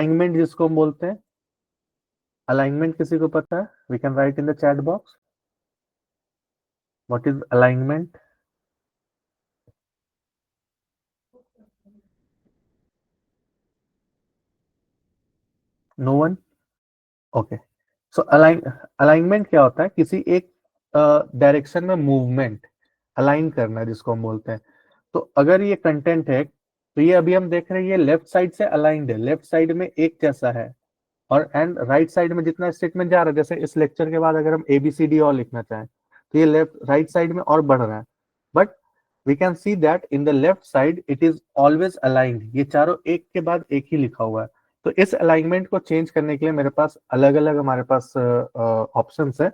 Alignment जिसको हम बोलते हैं, अलाइनमेंट किसी को पता है? We can write in the chat box, what is alignment? No one? Okay. So alignment क्या होता है? किसी एक डायरेक्शन में मूवमेंट, अलाइन करना जिसको हम बोलते हैं। तो अगर ये कंटेंट है, तो ये अभी हम देख रहे हैं ये लेफ्ट साइड से अलाइंड है, लेफ्ट साइड में एक जैसा है, और एंड राइट साइड में जितना स्टेटमेंट जा रहा है, जैसे इस लेक्चर के बाद अगर हम ABCD और लिखना चाहें तो ये लेफ्ट राइट साइड में और बढ़ रहा है, but we can see that in the left side it is always aligned. ये चारों एक के बाद एक ही लिखा हुआ है। तो इस अलाइनमेंट को चेंज करने के लिए मेरे पास अलग अलग हमारे पास ऑप्शंस है।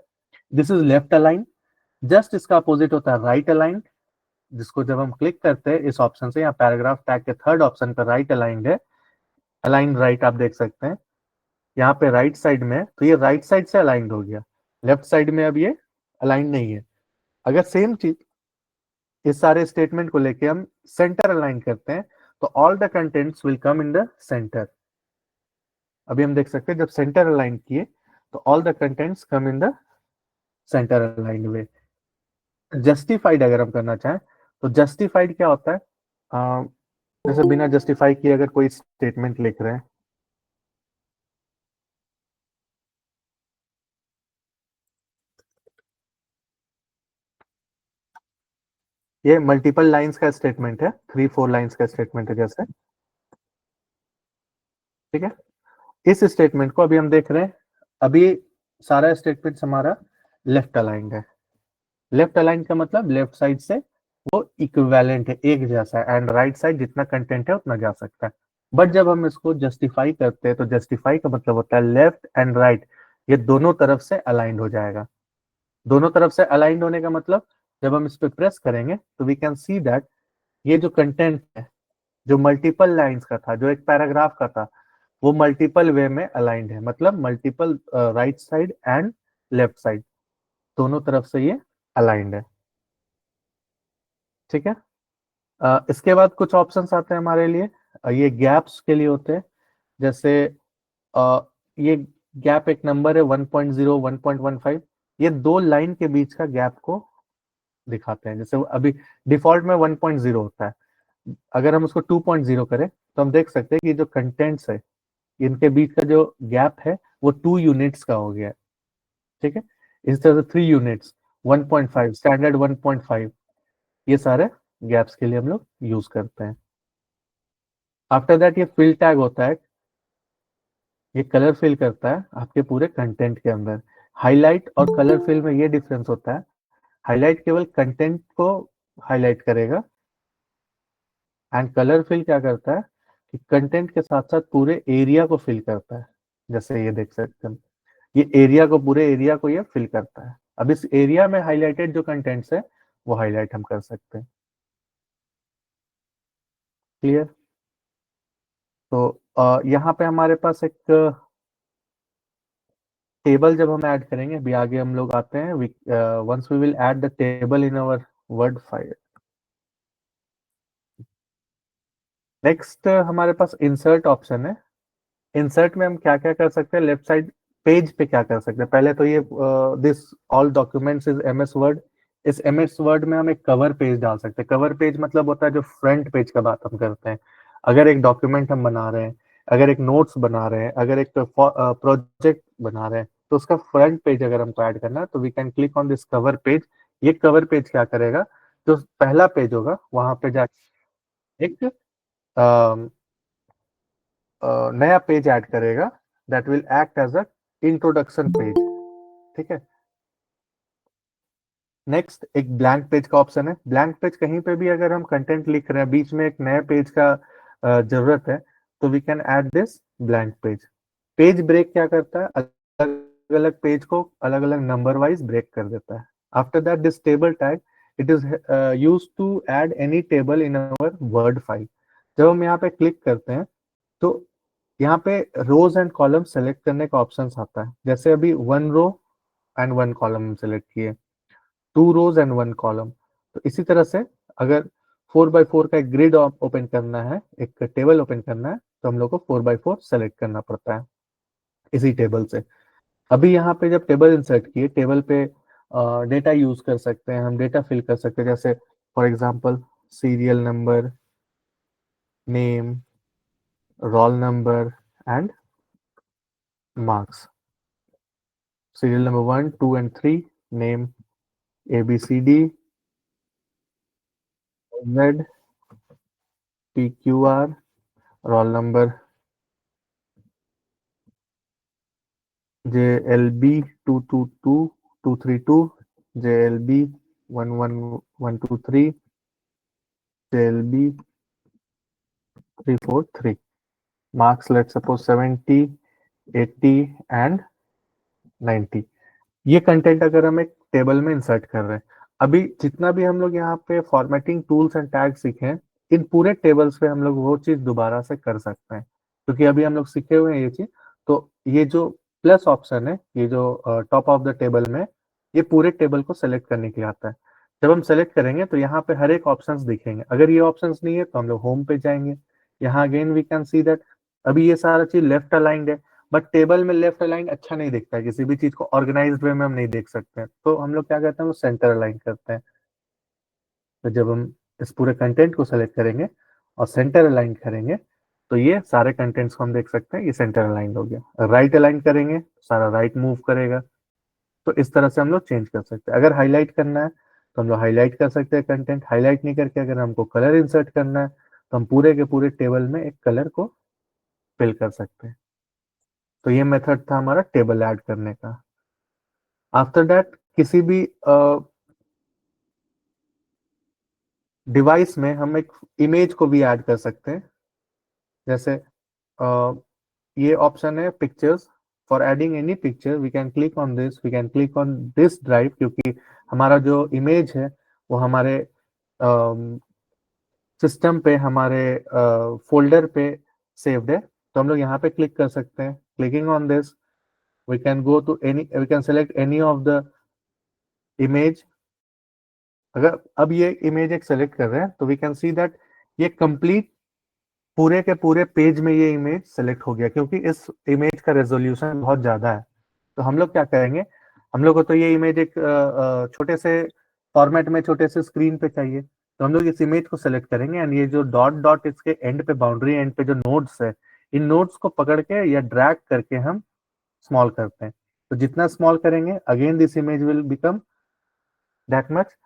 This is left align. Just इसका अपोजिट होता है राइट अलाइन, जिसको जब हम क्लिक करते हैं इस ऑप्शन से, यहाँ पैराग्राफ टैग के थर्ड ऑप्शन पर राइट अलाइंड है, अलाइन राइट आप देख सकते हैं यहाँ पे राइट साइड में, तो ये राइट साइड से अलाइंड हो गया, लेफ्ट साइड में अब ये अलाइंड नहीं है। अगर सेम चीज इस सारे स्टेटमेंट को लेके हम सेंटर अलाइन करते हैं, तो all the contents will come in the centre. अभी हम देख सकते हैं जब सेंटर अलाइन किए तो all the contents come in the centre aligned way. Justified अगर हम करना चाहें तो जस्टिफाइड क्या होता है? जैसे बिना जस्टिफाई किए अगर कोई स्टेटमेंट लिख रहे हैं, ये मल्टीपल लाइंस का स्टेटमेंट है, 3-4 लाइंस का स्टेटमेंट है जैसे, ठीक है। इस स्टेटमेंट को अभी हम देख रहे हैं, अभी सारा स्टेटमेंट हमारा लेफ्ट अलाइंड है। लेफ्ट अलाइंड का मतलब लेफ्ट साइड से वो इक्विवेलेंट है, एक जैसा है, एंड राइट साइड जितना कंटेंट है उतना जा सकता है। बट जब हम इसको जस्टिफाई करते हैं तो जस्टिफाई का मतलब होता है लेफ्ट एंड राइट ये दोनों तरफ से अलाइंड हो जाएगा। दोनों तरफ से अलाइंड होने का मतलब जब हम इस पे प्रेस करेंगे तो वी कैन सी दैट ये जो कंटेंट है, जो मल्टीपल लाइंस का था, जो एक पैराग्राफ का था, वो मल्टीपल वे में अलाइंड है, मतलब multiple right side and left side दोनों तरफ से ये अलाइंड है, ठीक है। इसके बाद कुछ ऑप्शंस आते हैं हमारे लिए, ये गैप्स के लिए होते हैं। जैसे अ, ये गैप एक नंबर है 1.0 1.15, ये दो लाइन के बीच का गैप को दिखाते हैं। जैसे अभी डिफॉल्ट में 1.0 होता है, अगर हम उसको 2.0 करें तो हम देख सकते हैं कि जो कंटेंट्स है इनके बीच का जो गैप है वो 2 यूनिट्स का हो गया है, ठीक है। इस तरह से 3 यूनिट्स, 1.5 स्टैंडर्ड, 1.5, ये सारे गैप्स के लिए हम लोग यूज करते हैं। आफ्टर दैट ये फिल टैग होता है, ये कलर फिल करता है आपके पूरे कंटेंट के अंदर। हाईलाइट और कलर फिल में ये डिफरेंस होता है, हाईलाइट केवल कंटेंट को हाईलाइट करेगा, एंड कलर फिल क्या करता है कि कंटेंट के साथ साथ पूरे एरिया को फिल करता है। जैसे ये देख सकते हैं, ये एरिया को, पूरे एरिया को ये फिल करता है। अब इस एरिया में हाईलाइटेड जो कंटेंट्स है वो हाईलाइट हम कर सकते हैं। क्लियर? तो यहाँ पे हमारे पास एक टेबल जब हम ऐड करेंगे, अभी आगे हम लोग आते हैं, once we will add the table in our Word file. Next हमारे पास इंसर्ट ऑप्शन है। इंसर्ट में हम क्या क्या कर सकते हैं? लेफ्ट साइड पेज पे क्या कर सकते हैं? पहले तो ये this all documents is MS word, इस MS वर्ड में हम एक कवर पेज डाल सकते हैं। कवर पेज मतलब होता है जो फ्रंट पेज का बात हम करते हैं। अगर एक डॉक्यूमेंट हम बना रहे हैं, अगर एक नोट्स बना रहे हैं, अगर एक प्रोजेक्ट बना रहे हैं, तो उसका फ्रंट पेज अगर हमको ऐड करना है तो we can click on this cover page. ये कवर पेज क्या करेगा, जो पहला पेज होगा वहां पे जाके एक नया पेज ऐड करेगा, that will act as a introduction page, ठीक है। नेक्स्ट एक ब्लैंक पेज का ऑप्शन है। ब्लैंक पेज कहीं पे भी अगर हम कंटेंट लिख रहे हैं, बीच में एक नए पेज का जरूरत है, तो we can add this blank page. Page break क्या करता है? अलग अलग पेज को अलग अलग नंबर वाइज ब्रेक कर देता है। After that this table tag, it is use to add any table in our Word file. जब हम यहाँ पे क्लिक करते हैं तो यहाँ पे रोज एंड कॉलम सेलेक्ट करने का ऑप्शन आता है। जैसे अभी 1 रो एंड 1 कॉलम सेलेक्ट किए, 2 रोज एंड 1 कॉलम। तो इसी तरह से अगर 4x4 का एक ग्रिड ओपन करना है, एक टेबल ओपन करना है, तो हम लोग को 4x4 सेलेक्ट करना पड़ता है इसी टेबल से। अभी यहाँ पे जब टेबल इंसर्ट किए, टेबल पे डेटा यूज कर सकते हैं, हम डेटा फिल कर सकते हैं, जैसे for example serial number, name, roll number and marks. Serial number 1, 2 and 3, name ABCD, Z, PQR, roll number JLB 222 232, JLB 11123, JLB 343। marks let's suppose 70, 80 and 90। ये कंटेंट अगर हम एक टेबल में इंसर्ट कर रहे हैं, अभी जितना भी हम लोग यहाँ पे फॉर्मेटिंग टूल्स एंड टैग सीखे हैं, इन पूरे टेबल्स पे हम लोग वो चीज दोबारा से कर सकते हैं, क्योंकि अभी हम लोग सीखे हुए हैं ये चीज। तो ये जो प्लस ऑप्शन है, ये जो टॉप ऑफ द टेबल में, ये पूरे टेबल को सेलेक्ट करने के लिए आता है। जब हम सेलेक्ट करेंगे तो यहाँ पे हर एक ऑप्शंस दिखेंगे। अगर ये ऑप्शंस नहीं है तो हम लोग होम पे जाएंगे। यहाँ again we can see that अभी ये सारा चीज लेफ्ट अलाइंड है, बट टेबल में लेफ्ट अलाइन अच्छा नहीं दिखता है, किसी भी चीज को ऑर्गेनाइज्ड वे में हम नहीं देख सकते हैं। तो हम लोग क्या करते हैं, वो सेंटर अलाइन करते हैं। तो जब हम इस पूरे कंटेंट को सेलेक्ट करेंगे और सेंटर अलाइन करेंगे, तो ये सारे कंटेंट्स को हम देख सकते हैं, ये सेंटर अलाइन हो गया। राइट अलाइन करेंगे, सारा राइट मूव करेगा। तो इस तरह से हम लोग चेंज कर सकते हैं। अगर हाईलाइट करना है तो हम लोग हाईलाइट कर सकते हैं कंटेंट। हाईलाइट नहीं करके अगर हमको कलर इंसर्ट करना है तो हम पूरे के पूरे टेबल में एक कलर को फिल कर सकते हैं। तो ये मेथड था हमारा टेबल ऐड करने का। आफ्टर दैट किसी भी डिवाइस में हम एक इमेज को भी ऐड कर सकते हैं। जैसे ये ऑप्शन है pictures. For adding any picture we can click on this, we can click on this drive, क्योंकि हमारा जो इमेज है वो हमारे सिस्टम पे, हमारे फोल्डर पे सेव्ड है। तो हम लोग यहाँ पे क्लिक कर सकते हैं। Clicking on this we can go to any, we can select any of the image. अगर अब ये इमेज एक सेलेक्ट कर रहे हैं तो वी कैन सी दैट ये कंप्लीट पूरे के पूरे पेज में ये इमेज सेलेक्ट हो गया, क्योंकि इस इमेज का रेजोल्यूशन बहुत ज्यादा है। तो हम लोग क्या करेंगे, हम लोग को तो ये इमेज एक छोटे से फॉर्मेट में, छोटे से स्क्रीन पे चाहिए। तो हम लोग इस इमेज को सेलेक्ट करेंगे एंड ये जो डॉट डॉट इसके एंड पे, बाउंड्री एंड पे जो नोड्स है, इन नोड्स को पकड़ के या ड्रैग करके हम स्मॉल करते हैं। तो जितना स्मॉल करेंगे again this image will become that much.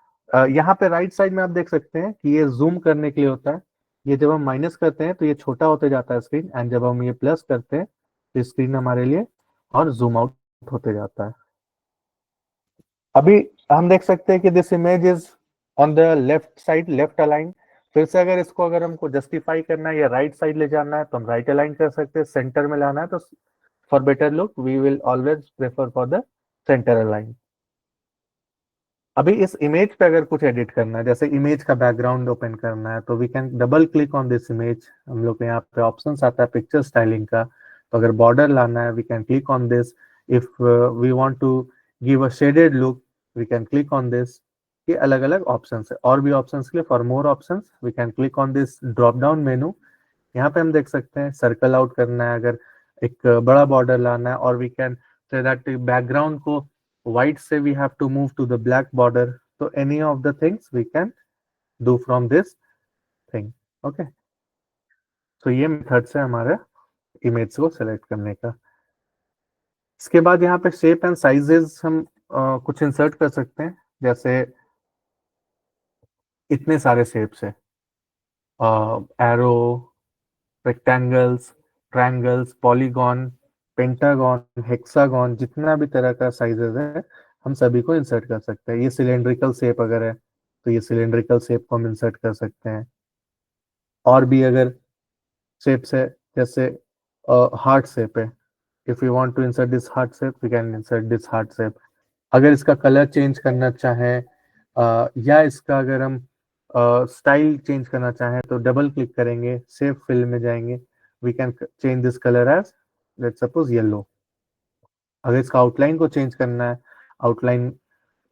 यहाँ पे राइट साइड में आप देख सकते हैं कि ये जूम करने के लिए होता है। ये जब हम माइनस करते हैं तो ये छोटा होते जाता है स्क्रीन, एंड जब हम ये प्लस करते हैं तो स्क्रीन हमारे लिए और जूम आउट होते जाता है। अभी हम देख सकते हैं कि this image is on the left side, left align. फिर से अगर इसको, अगर हमको जस्टिफाई करना है या राइट साइड ले जाना है तो हम राइट अलाइन कर सकते हैं। सेंटर में लाना है तो for better look we will always prefer for the centre align. अभी इस इमेज पे अगर कुछ एडिट करना है, जैसे इमेज का बैकग्राउंड ओपन करना है, तो we can double click on this image. हम लोग को यहाँ पे ऑप्शन आता है पिक्चर स्टाइलिंग का। तो अगर बॉर्डर लाना है we can click on this. If we want to give a shaded look we can click on this. ये अलग अलग ऑप्शन है। और भी ऑप्शन के लिए, for more option we can click on this drop down menu. यहाँ पे हम देख सकते हैं सर्कल आउट करना है, अगर एक बड़ा बॉर्डर लाना है, और we can say that background को white से we have to move to the black border. So any of the things we can do from this thing. Okay. So ये मेथड से हमारा इमेज को सेलेक्ट करने का। इसके बाद यहाँ पे शेप एंड साइजेस हम कुछ इंसर्ट कर सकते हैं। जैसे इतने सारे शेप्स है, arrow, rectangles, triangles, polygon, pentagon, hexagon, जितना भी तरह का साइजेस है हम सभी को इंसर्ट कर सकते हैं। ये सिलेंड्रिकल शेप अगर है तो ये सिलेंड्रिकल शेप को हम इंसर्ट कर सकते हैं। और भी अगर शेप्स है, जैसे हार्ट शेप है, if you want to insert this heart shape we can insert this heart shape. अगर इसका कलर चेंज करना चाहें या इसका अगर हम स्टाइल चेंज करना चाहें तो डबल क्लिक करेंगे, सेव फिल में जाएंगे, we can change this colour as let's suppose yellow. अगर इसका आउटलाइन को चेंज करना है, आउटलाइन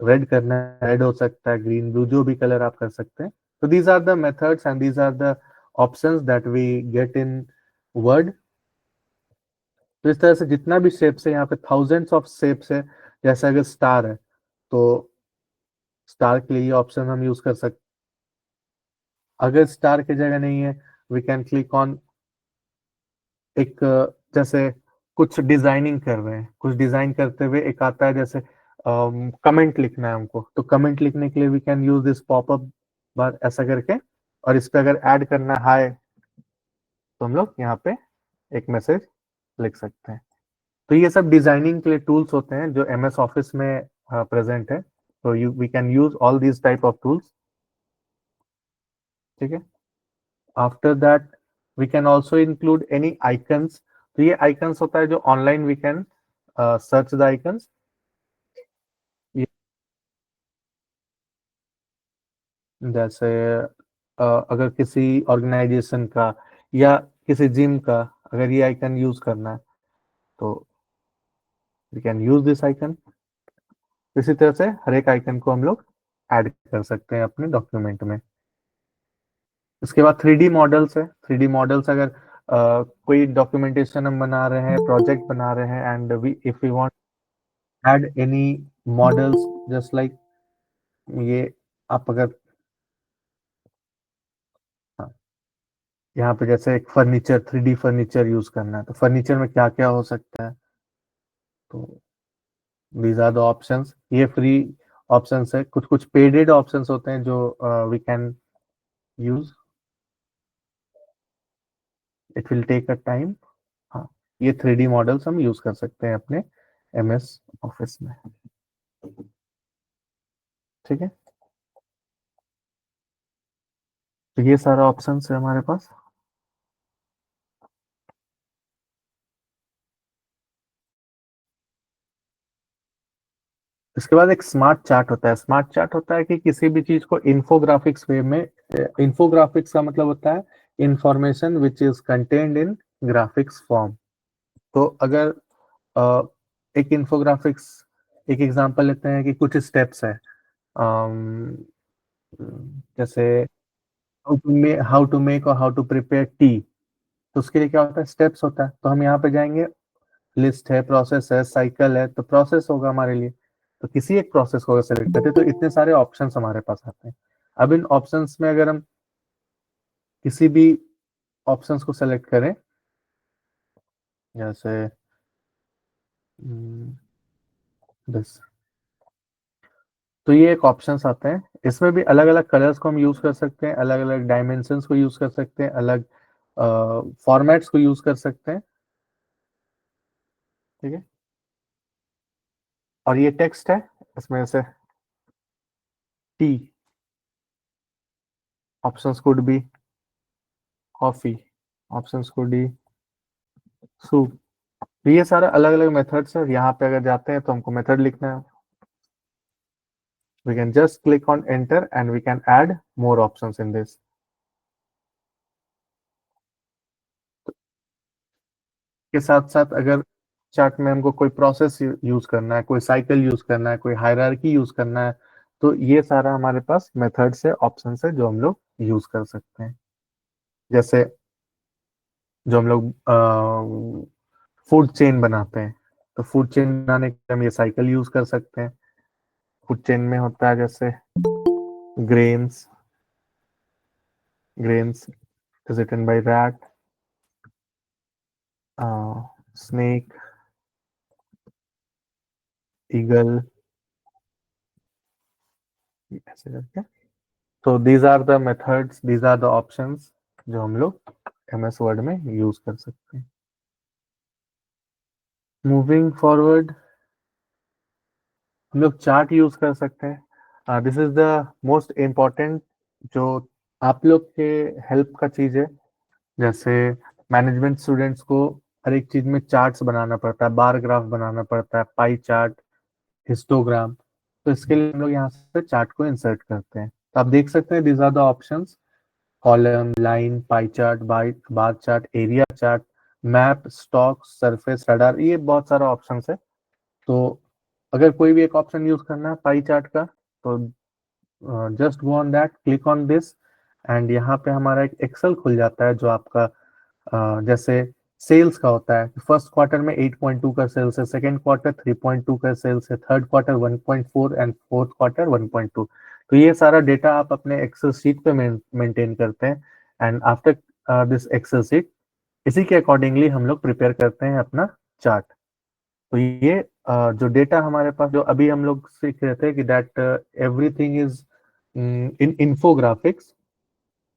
रेड करना है, रेड हो सकता है, ग्रीन, ब्लू, जो भी कलर आप कर सकते हैं। तो these are the methods and these are the options that we get in Word. तो इस तरह से जितना भी शेप्स है, यहाँ पे थाउजेंड्स ऑफ शेप्स है। जैसे अगर स्टार है तो स्टार के लिए ये ऑप्शन हम यूज कर सकते। अगर स्टार की जगह नहीं है, वी कैन क्लिक ऑन एक, जैसे कुछ डिजाइनिंग कर रहे हैं, कुछ डिजाइन करते हुए एक आता है जैसे कमेंट लिखना है हमको, तो कमेंट लिखने के लिए we can use this popup bar ऐसा करके, और इस पे अगर ऐड करना है हाय, तो हम लोग यहाँ पे एक मैसेज लिख सकते हैं। तो ये सब डिजाइनिंग के लिए टूल्स होते हैं जो एमएस ऑफिस में प्रेजेंट है। तो you we can use all these type of tools. ठीक है। After that we can also include any icons. तो ये आइकन्स होता है जो online we can search the icons. जैसे अगर किसी ऑर्गेनाइजेशन का या किसी जिम का अगर ये आइकन यूज करना है, तो we can use this icon. इसी तरह से हर एक आइकन को हम लोग ऐड कर सकते हैं अपने डॉक्यूमेंट में। इसके बाद 3D मॉडल्स है। 3D मॉडल्स अगर कोई डॉक्यूमेंटेशन हम बना रहे हैं, प्रोजेक्ट बना रहे हैं, and we if we want add any models just like ये, आप अगर, हाँ, यहाँ पे जैसे एक फर्नीचर, 3D फर्नीचर यूज करना है, तो फर्नीचर में क्या क्या हो सकता है, तो दीज आर द ऑप्शंस। ये फ्री ऑप्शंस है। कुछ कुछ पेडेड ऑप्शंस होते हैं जो we can use, it will take a time. हाँ, ये 3D मॉडल्स हम यूज कर सकते हैं अपने एमएस ऑफिस में। ठीक है। तो ये सारा ऑप्शंस है हमारे पास। इसके बाद एक स्मार्ट चार्ट होता है। स्मार्ट चार्ट होता है कि किसी भी चीज को इंफोग्राफिक्स वे में, इंफोग्राफिक्स का मतलब होता है information which is contained in graphics form. तो अगर अ, एक इंफोग्राफिक्स, एक एग्जांपल लेते हैं कि कुछ स्टेप्स है, अम, जैसे हाउ टू मेक और हाउ टू प्रिपेयर टी। तो उसके लिए क्या होता है, स्टेप्स होता है। तो हम यहाँ पे जाएंगे, लिस्ट है, प्रोसेस है, साइकिल है, तो प्रोसेस होगा हमारे लिए। तो किसी एक प्रोसेस को अगर सेलेक्ट करते हैं तो इतने सारे ऑप्शंस हमारे पास आते हैं। अब इन ऑप्शंस में अगर हम किसी भी ऑप्शंस को सेलेक्ट करें, जैसे दिस, तो ये एक ऑप्शंस आते हैं। इसमें भी अलग अलग कलर्स को हम यूज कर सकते हैं, अलग अलग डायमेंशंस को यूज कर सकते हैं, अलग फॉर्मेट्स को यूज कर सकते हैं। ठीक है। और ये टेक्स्ट है, इसमें से T, options could be coffee, options could be soup. तो ये सारा अलग अलग मेथड्स है। यहाँ पे अगर जाते हैं तो हमको मेथड लिखना है, we can just click on enter and we can add more options in this. के साथ साथ अगर चार्ट में हमको कोई प्रोसेस यूज करना है, कोई साइकिल यूज करना है, कोई हायरार्की यूज करना है, तो ये सारा हमारे पास मेथड्स है, ऑप्शंस है जो हम लोग यूज कर सकते हैं। जैसे जो हम लोग फूड चेन बनाते हैं, तो फूड चेन बनाने के लिए हम ये साइकिल यूज कर सकते हैं। फूड चेन में होता है जैसे grains, grains is written by rat, snake, eagle, ऐसे करके। तो these are the methods, these are the options जो हम लोग एमएस वर्ड में यूज कर सकते हैं। मूविंग फॉरवर्ड, हम लोग चार्ट यूज कर सकते हैं। This is the most important जो आप लोग के हेल्प का चीज है। जैसे मैनेजमेंट स्टूडेंट्स को हर एक चीज में चार्ट्स बनाना पड़ता है, बार ग्राफ बनाना पड़ता है, पाई चार्ट, हिस्टोग्राम। तो इसके लिए हम लोग यहाँ से चार्ट को इंसर्ट करते हैं। तो आप देख सकते हैं these are the options, column, line, pie chart, bar chart, area chart, map, stock, surface, radar, ये बहुत सारा ऑप्शंस है। तो अगर कोई भी एक ऑप्शन यूज करना है पाई चार्ट का, तो just go on that, click on this, and यहाँ पे हमारा एक एक्सेल खुल जाता है जो आपका जैसे सेल्स का होता है, फर्स्ट क्वार्टर में 8.2 का सेल्स है, सेकंड क्वार्टर 3.2 का सेल्स है, third quarter 1.4 and fourth quarter 1.2। तो ये सारा डेटा आप अपने एक्सेल शीट पे मेंटेन करते हैं, and after this Excel sheet इसी के अकॉर्डिंगली हम लोग प्रिपेयर करते हैं अपना चार्ट। तो ये जो डेटा हमारे पास, जो अभी हम लोग सीख रहे थे कि that everything is in infographics,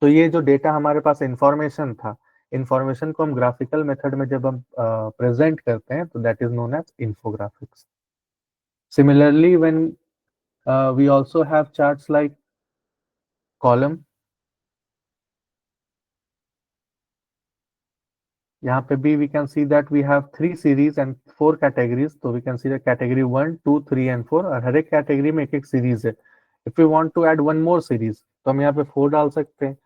तो ये जो डेटा हमारे पास इंफॉर्मेशन था, इंफॉर्मेशन को हम ग्राफिकल मेथड में जब हम प्रेजेंट करते हैं तो that is known as infographics. Similarly when we also have charts like column, यहाँ पे भी we can see that we have 3 series and 4 categories. तो we can see that category 1, 2, 3 and 4, और हर एक कैटेगरी में एक एक सीरीज है। If you want to add one more series तो हम यहाँ पे 4 डाल सकते हैं,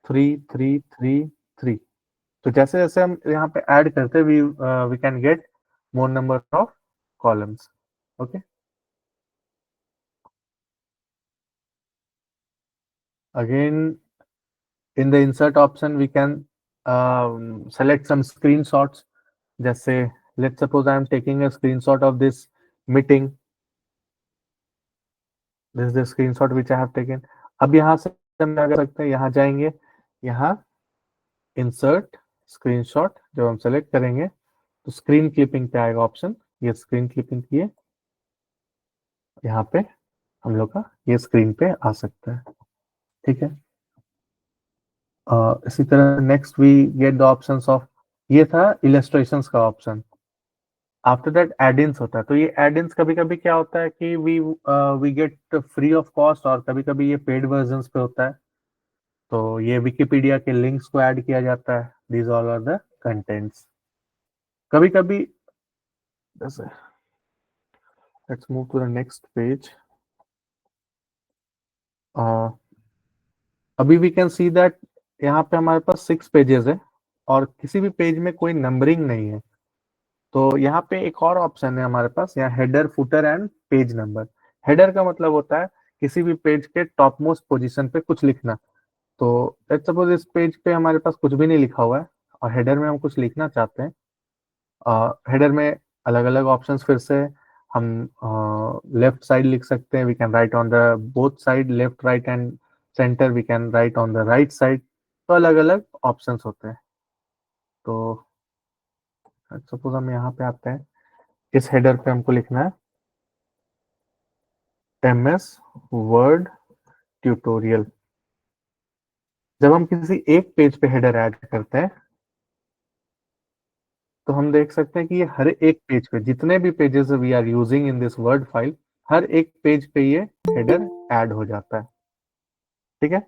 3 3 3 3। तो जैसे जैसे हम यहाँ पे ऐड करते हैं we can get more number of columns. Okay, again in the insert option we can select some screenshots. जैसे let's suppose I am taking a screenshot of this meeting, this is the screenshot which I have taken. अब यहाँ से हम क्या कर सकते हैं, यहाँ जाएंगे, यहाँ इंसर्ट स्क्रीनशॉट जब हम सेलेक्ट करेंगे तो स्क्रीन क्लिपिंग पे आएगा ऑप्शन, ये स्क्रीन क्लिपिंग किए, यहाँ पे हम लोग का ये स्क्रीन पे आ सकता है। ठीक है, इसी तरह next we get the options of, ये था इलस्ट्रेशंस का ऑप्शन। आफ्टर दैट एडिंस होता है। तो ये एडिंस कभी कभी क्या होता है कि we get free of cost, और कभी कभी ये पेड वर्जन पे होता है। तो ये विकिपीडिया के लिंक्स को ऐड किया जाता है, these all are the contents. कभी कभी जैसे let's move to the next page. अभी वी कैन सी दैट यहाँ पे हमारे पास 6 पेजेस है और किसी भी पेज में कोई नंबरिंग नहीं है। तो यहाँ पे एक और ऑप्शन है हमारे पास, यहाँ header, footer and page number. Header का मतलब होता है किसी भी पेज के टॉप मोस्ट पोजिशन पे कुछ लिखना। तो लेट्स सपोज इस पेज पे हमारे पास कुछ भी नहीं लिखा हुआ है और हेडर में हम कुछ लिखना चाहते हैं। हेडर में अलग अलग ऑप्शंस फिर से, हम लेफ्ट साइड लिख सकते हैं, we can write on the both side, left right and centre, we can write on the right side. तो अलग अलग ऑप्शंस होते हैं। तो सपोज हम यहाँ पे आते हैं, इस हेडर पे हमको लिखना है MS वर्ड ट्यूटोरियल। जब हम किसी एक पेज पे हेडर ऐड करते हैं तो हम देख सकते हैं कि ये हर एक पेज पे, जितने भी pages we are using in this word file, हर एक पेज पे ये हेडर ऐड हो जाता है। ठीक है,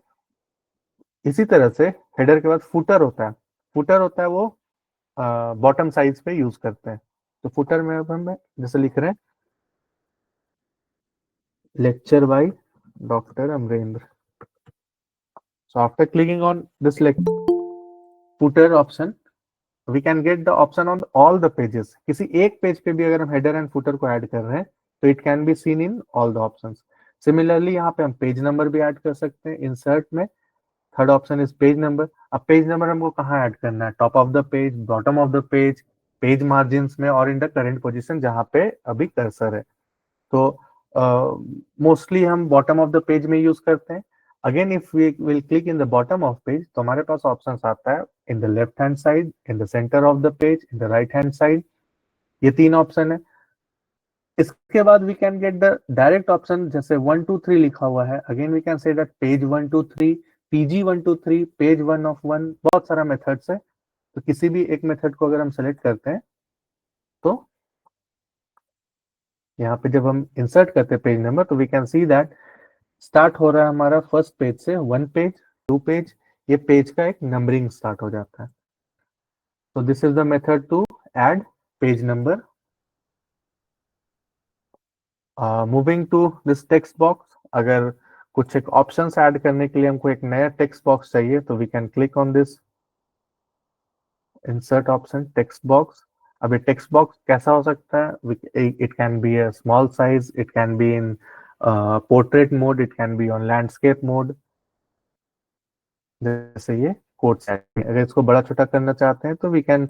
इसी तरह से हेडर के बाद फुटर होता है। फुटर होता है वो बॉटम साइज पे यूज करते हैं। तो फुटर में अब हम जैसे लिख रहे हैं lecture by doctor Amarendra. So after clicking on this footer option we can get the option on all the pages. किसी एक पेज पे भी अगर हम हेडर एंड फुटर को ऐड कर रहे हैं तो it can be seen in all the options. Similarly यहाँ पे हम पेज नंबर भी ऐड कर सकते हैं इंसर्ट में। Third option is page number. अब पेज नंबर हमको कहाँ ऐड करना है, top of the page, bottom of the page, page margin में, और इन द करेंट पोजिशन जहाँ पे अभी कर्सर है। तो मोस्टली हम बॉटम ऑफ द पेज में यूज करते हैं। Again if we will click in the bottom of page तो हमारे पास ऑप्शन आता है in the left hand side, in the centre of the page, in the right hand side. ये 3 option है। इसके बाद we can get the direct option, जैसे 1 2 3 लिखा हुआ है। Again we can say that page 1 2 3, PG 1 2 3, page 1 of 1। बहुत सारा मेथड्स है। तो किसी भी एक मेथड को अगर हम सेलेक्ट करते हैं तो यहाँ पे जब हम इंसर्ट करते हैं पेज नंबर तो we can see that start हो रहा है हमारा फर्स्ट पेज से, 1 पेज, 2 पेज, ये पेज का एक नंबरिंग स्टार्ट हो जाता है। तो this is the method to add page number. Moving to this text box, अगर कुछ एक ऑप्शंस ऐड करने के लिए हमको एक नया टेक्स्ट बॉक्स चाहिए तो we can click on this insert option, text box. अब ये टेक्स्ट बॉक्स कैसा हो सकता है, it can be a small size, it can be in portrait mode, it can be on landscape mode, जैसे ये कोट्स ऐड, अगर इसको बड़ा छोटा करना चाहते हैं तो we can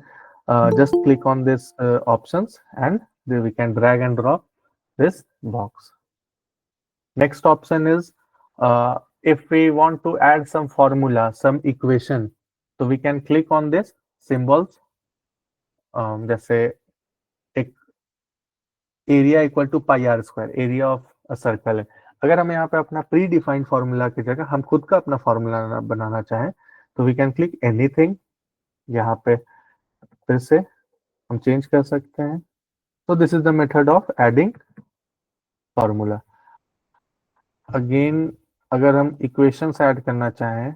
just click on this options and we can drag and drop this box. Next option is if we want to add some formula, some equation, so we can click on this symbols. जैसे एक area equal to pi r square, area of a circle है। अगर हम यहाँ पे अपना pre defined formula की जगह हम खुद का अपना फॉर्मूला बनाना चाहें तो वी कैन क्लिक एनीथिंग, यहाँ पे फिर से हम चेंज कर सकते हैं। तो this is the method of adding formula. Again अगर हम इक्वेशंस ऐड करना चाहें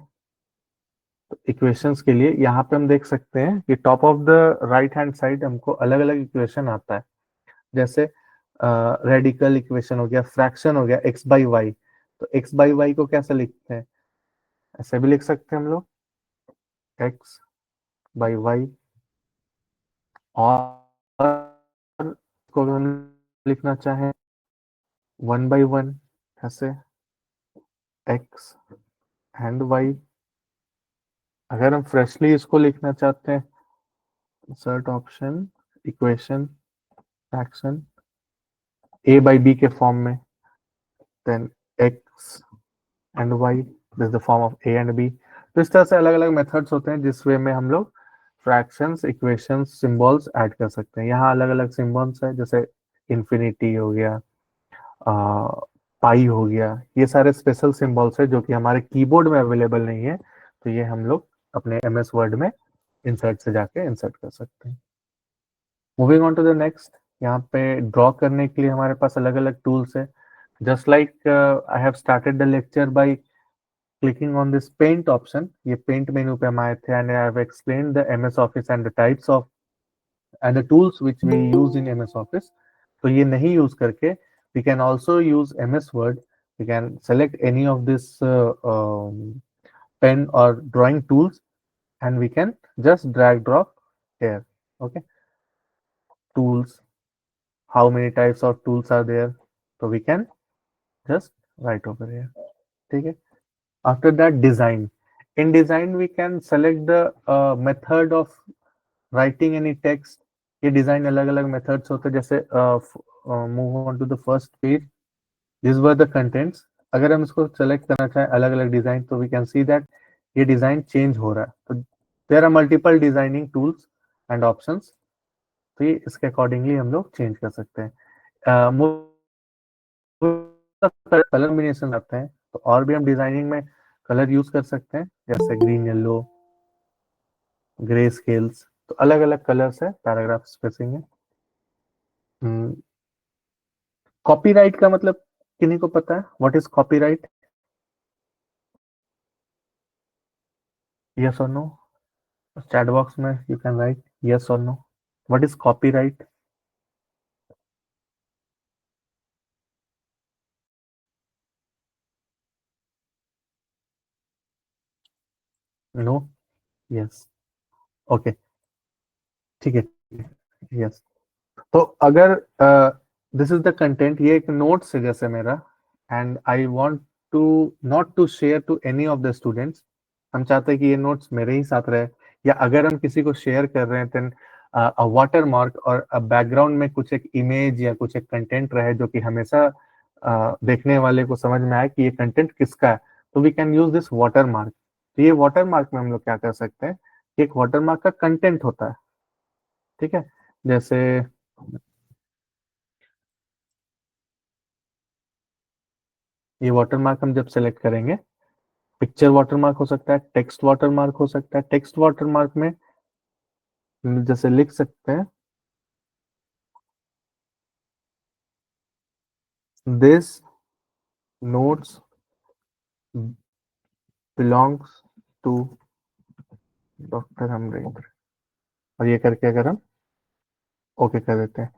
तो इक्वेशंस के लिए यहाँ पे हम देख सकते हैं कि top of the right hand side हमको अलग अलग इक्वेशन आता है। जैसे रेडिकल इक्वेशन हो गया, फ्रैक्शन हो गया, एक्स बाई वाई। तो एक्स बाई वाई को कैसे लिखते हैं, ऐसे भी लिख सकते हैं हम लोग, एक्स बाई वाई। और को हम लिखना चाहें वन बाई वन, ऐसे एक्स एंड वाई। अगर हम फ्रेशली इसको लिखना चाहते हैं, insert option, equation, fraction, a by b के फॉर्म में, then x and y, this the form of a and b. तो इस तरह से अलग अलग मेथड्स होते हैं जिस वे में हम लोग फ्रैक्शंस, इक्वेशंस, सिंबल्स ऐड कर सकते हैं। यहाँ अलग अलग सिंबल्स है, जैसे इन्फिनिटी हो गया, पाई हो गया, ये सारे स्पेशल सिंबल्स है जो कि हमारे कीबोर्ड में अवेलेबल नहीं है। तो ये हम लोग अपने एमएस वर्ड में इंसर्ट से जाके इंसर्ट कर सकते हैं। Moving on to the next, यहाँ पे ड्रॉ करने के लिए हमारे पास अलग अलग टूल्स है। Just like I have started the lecture by clicking on this paint option. ये पेंट मेन्यू पे हम आए थे and I have explained the MS Office and the types of and the tools which we use in MS Office. तो ये नहीं use करके we can also use MS Word. We can select any of this pen or drawing tools and we can just drag drop here. Okay, tools, how many types of tools are there, so we can just write over here. Okay, after that, design. In design we can select the method of writing any text. ये design अलग अलग methods होते हैं, जैसे move on to the first page, this were the contents. अगर हम इसको select करना चाहें अलग अलग डिजाइन तो वी कैन सी दैट ये डिजाइन चेंज हो रहा है। तो there are multiple designing tools and options, तो ये इसके अकॉर्डिंगली हम लोग चेंज कर सकते हैं। कलर कॉम्बिनेशन आते हैं तो और भी हम डिजाइनिंग में कलर यूज कर सकते हैं, जैसे ग्रीन, येलो, ग्रे स्केल्स। तो अलग अलग कलर्स है, पैराग्राफ स्पेसिंग है। कॉपीराइट का मतलब किन्हीं को पता है, व्हाट इज कॉपीराइट? यस और नो, चैट बॉक्स में यू कैन राइट यस और no, what is copyright? No, yes, okay, ठीक है, यस। तो अगर दिस इज द कंटेंट, ये एक नोट्स है जैसे मेरा, and I want to not to share to any of the students. हम चाहते हैं कि ये नोट्स मेरे ही साथ रहे, या अगर हम किसी को शेयर कर रहे हैं देन वाटर मार्क और बैकग्राउंड में कुछ एक इमेज या कुछ एक कंटेंट रहे जो कि हमेशा देखने वाले को समझ में आए कि ये कंटेंट किसका है, तो we can use this watermark. तो ये वाटर मार्क में हम लोग क्या कर सकते हैं कि एक वाटर मार्क का कंटेंट होता है, ठीक है। जैसे ये वाटरमार्क हम जब सेलेक्ट करेंगे, पिक्चर वाटरमार्क हो सकता है, टेक्स्ट वाटरमार्क हो सकता है। टेक्स्ट वाटरमार्क में जैसे लिख सकते हैं this notes belongs to doctor Amarendra, और ये करके अगर हम ओके कर देते हैं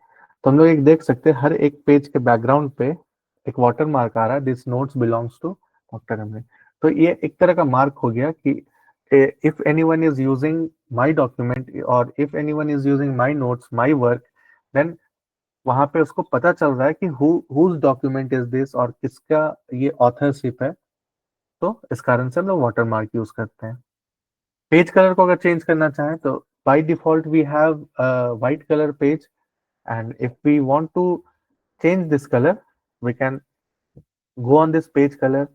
तो हम लोग एक देख सकते हैं हर एक पेज के बैकग्राउंड पे एक वाटर मार्क आ रहा है, this notes belongs to doctor Amarendra. तो ये एक तरह का मार्क हो गया कि if anyone is using my document or if anyone is using my notes, my work, then वहां पे उसको पता चल रहा है कि whose document is this और किसका ये ऑथरशिप है। तो इस कारण से हम लोग वाटर मार्क यूज करते हैं। पेज कलर को अगर चेंज करना चाहें तो by default we have white colour page, and if we want to change this colour we can go on this page colour.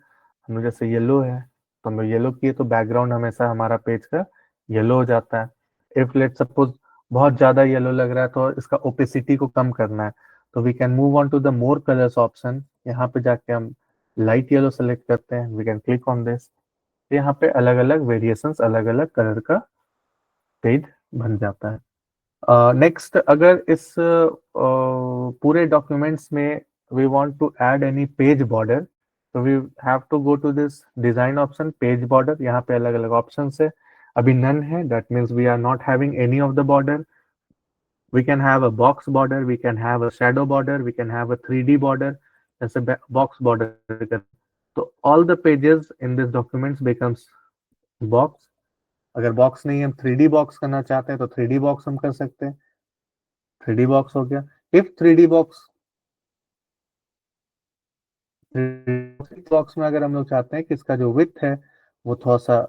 हम लोग जैसे येलो है तो हम लोग येलो किए तो बैकग्राउंड हमेशा हमारा पेज का येलो हो जाता है। इफ लेट सपोज बहुत ज्यादा येलो लग रहा है तो इसका ओपेसिटी को कम करना है तो we can move on to the more colours option. यहाँ पे जाके हम लाइट येलो सेलेक्ट करते हैं, we can click on this. यहाँ पे अलग अलग वेरिएशंस अलग अलग कलर का पेज बन जाता है। नेक्स्ट अगर इस पूरे डॉक्यूमेंट्स में we want to add any page border तो we have to go to this design option page border. यहाँ पे अलग अलग ऑप्शन है, अभी नन है, that means we are not having any of the border. we can have a box border, we can have a shadow border, we can have a 3D border, जैसे box border कर, तो all the pages in this documents becomes box। अगर box नहीं हम 3D box करना चाहते हैं तो 3D बॉक्स हम कर सकते हैं, 3D बॉक्स हो गया। इफ 3D बॉक्स बॉक्स में अगर हम लोग चाहते हैं कि इसका जो विड्थ है वो थोड़ा सा